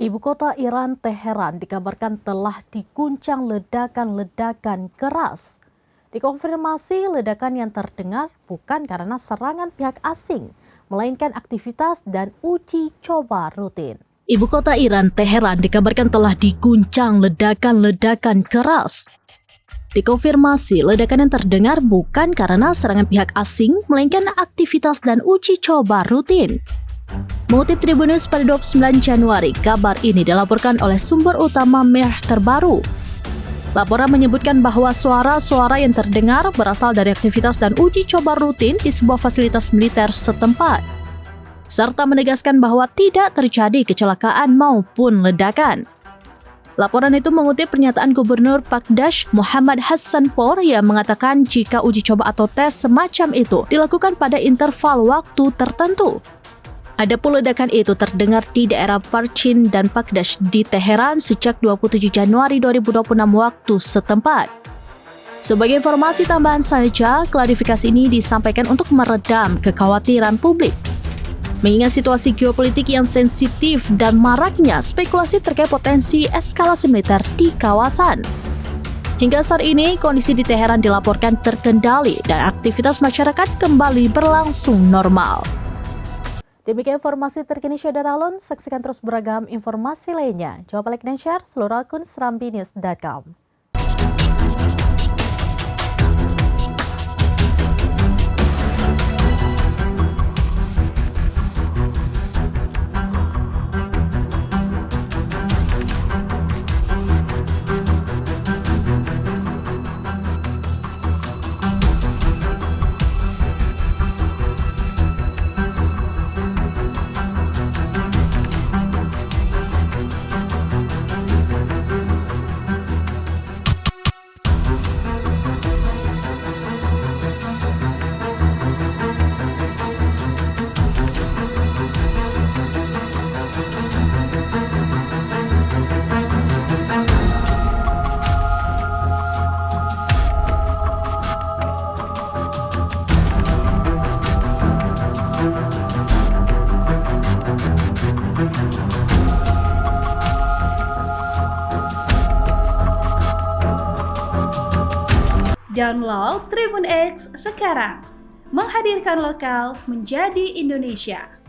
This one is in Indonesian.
Ibu kota Iran, Teheran, dikabarkan telah diguncang ledakan-ledakan keras. Dikonfirmasi ledakan yang terdengar bukan karena serangan pihak asing, melainkan aktivitas dan uji coba rutin. Ibu kota Iran, Teheran, dikabarkan telah diguncang ledakan-ledakan keras. Dikonfirmasi ledakan yang terdengar bukan karena serangan pihak asing, melainkan aktivitas dan uji coba rutin. Mengutip Tribunnews pada 29 Januari, kabar ini dilaporkan oleh sumber utama Mehr terbaru. Laporan menyebutkan bahwa suara-suara yang terdengar berasal dari aktivitas dan uji coba rutin di sebuah fasilitas militer setempat, serta menegaskan bahwa tidak terjadi kecelakaan maupun ledakan. Laporan itu mengutip pernyataan Gubernur Pakdash Muhammad Hassanpour yang mengatakan jika uji coba atau tes semacam itu dilakukan pada interval waktu tertentu. Adapun ledakan itu terdengar di daerah Parchin dan Pakdash di Teheran sejak 27 Januari 2026 waktu setempat. Sebagai informasi tambahan saja, klarifikasi ini disampaikan untuk meredam kekhawatiran publik. Mengingat situasi geopolitik yang sensitif dan maraknya spekulasi terkait potensi eskalasi militer di kawasan. Hingga saat ini, kondisi di Teheran dilaporkan terkendali dan aktivitas masyarakat kembali berlangsung normal. Demikian informasi terkini Syahda Alun, saksikan terus beragam informasi lainnya. Coba like dan share seluruh akun serambinews.com. Download Tribun X sekarang, menghadirkan lokal menjadi Indonesia.